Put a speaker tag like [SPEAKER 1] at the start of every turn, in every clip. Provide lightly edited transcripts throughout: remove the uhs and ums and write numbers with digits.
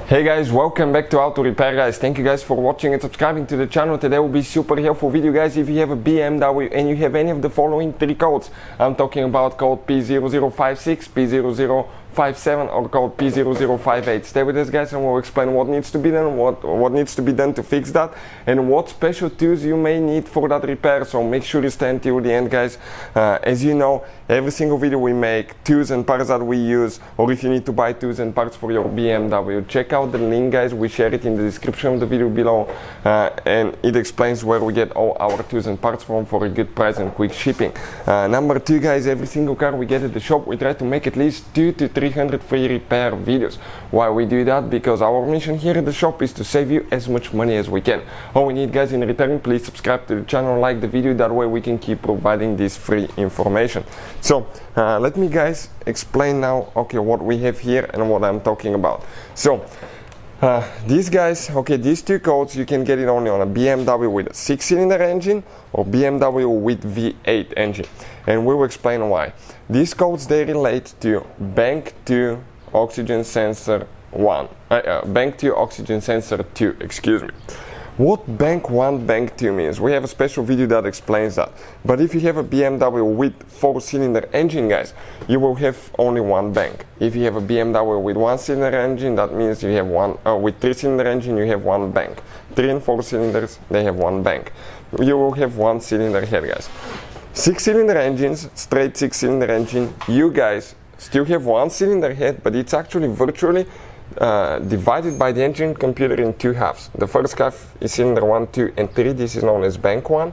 [SPEAKER 1] Hey guys, welcome back to Auto Repair guys. Thank you guys for watching and subscribing to the channel. Today will be super helpful video guys if you have a BMW and you have any of the following three codes. I'm talking about code P0056, P0057 or code P0058. Stay with us guys and we'll explain what needs to be done, what needs to be done to fix that, and what special tools you may need for that repair. So make sure you stay until the end guys. As you know, every single video we make, tools and parts that we use, or if you need to buy tools and parts for your BMW, check out the link guys. We share it in the description of the video below, and it explains where we get all our tools and parts from for a good price and quick shipping. Number two guys, every single car we get at the shop, we try to make at least 200 to 300 free repair videos. Why we do that? Because our mission here at the shop is to save you as much money as we can. All we need guys in return, please subscribe to the channel, like the video, that way we can keep providing this free information. So let me guys explain now, okay, what we have here and what I'm talking about. So these guys, okay, these two codes, you can get it only on a BMW with a 6-cylinder engine or BMW with V8 engine, and we will explain why. These codes, they relate to bank 2 oxygen sensor 1, bank 2 oxygen sensor 2, excuse me. What bank 1, bank 2 means, we have a special video that explains that. But if you have a BMW with 4-cylinder engine guys, you will have only one bank. If you have a BMW with 1-cylinder engine, that means you have one, with 3-cylinder engine you have one bank. 3 and 4 cylinders, they have one bank. You will have 1-cylinder head guys. 6-cylinder engines, straight 6-cylinder engine, you guys still have 1-cylinder head, but it's actually virtually divided by the engine computer in two halves. The first half is cylinder 1, 2 and 3, this is known as bank 1.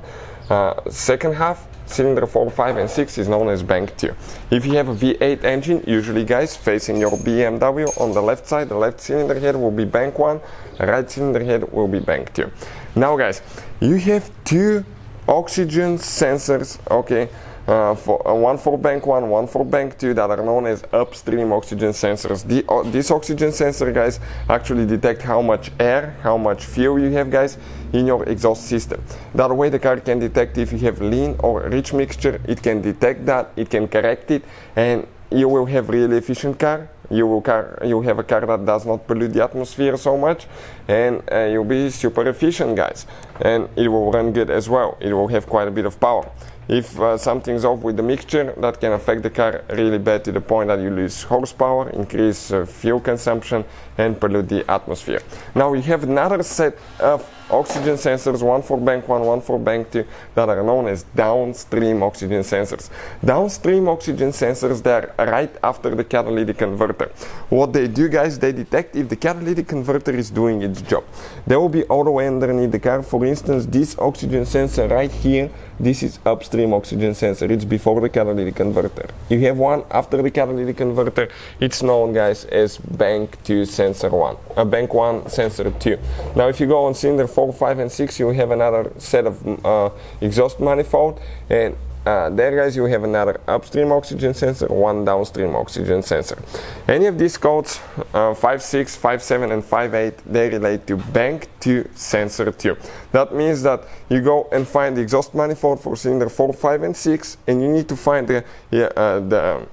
[SPEAKER 1] Second half, cylinder 4, 5 and 6 is known as bank 2. If you have a V8 engine, usually guys, facing your BMW, on the left side, the left cylinder head will be bank 1, right cylinder head will be bank 2. Now guys, you have two oxygen sensors, okay, one for bank 1, one for bank 2, that are known as upstream oxygen sensors. These oxygen sensor guys actually detect how much air, how much fuel you have guys in your exhaust system. That way the car can detect if you have lean or rich mixture, it can detect that, it can correct it, and you will have really efficient car. You will have a car that does not pollute the atmosphere so much, and you'll be super efficient guys, and it will run good as well. It will have quite a bit of power. If something's off with the mixture, that can affect the car really bad to the point that you lose horsepower, increase fuel consumption, and pollute the atmosphere. Now we have another set of oxygen sensors, one for bank 1, one for bank 2, that are known as downstream oxygen sensors. Downstream oxygen sensors, they are right after the catalytic converter. What they do guys, they detect if the catalytic converter is doing its job. There will be all the way underneath the car. For instance, this oxygen sensor right here, this is upstream oxygen sensor, it's before the catalytic converter. You have one after the catalytic converter, it's known guys as bank 2 sensor 1, bank 1 sensor 2. Now if you go on cylinder 4, 5 and 6, you have another set of exhaust manifold, and there guys you have another upstream oxygen sensor, one downstream oxygen sensor. Any of these codes, 56, 57 and 58, they relate to bank 2 sensor 2. That means that you go and find the exhaust manifold for cylinder 4, 5 and 6, and you need to find the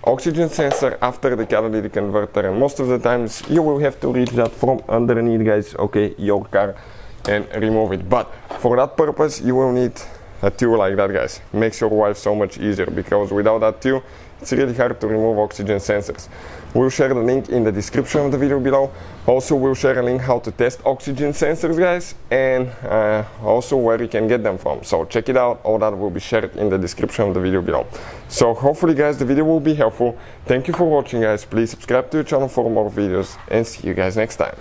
[SPEAKER 1] oxygen sensor after the catalytic converter, and most of the times you will have to reach that from underneath guys, okay, your car, and remove it. But for that purpose you will need a tool like that guys. Makes your life so much easier, because without that tool it's really hard to remove oxygen sensors. We'll share the link in the description of the video below. Also we'll share a link how to test oxygen sensors guys, and also where you can get them from. So check it out, all that will be shared in the description of the video below. So hopefully guys the video will be helpful. Thank you for watching guys, please subscribe to the channel for more videos, and see you guys next time.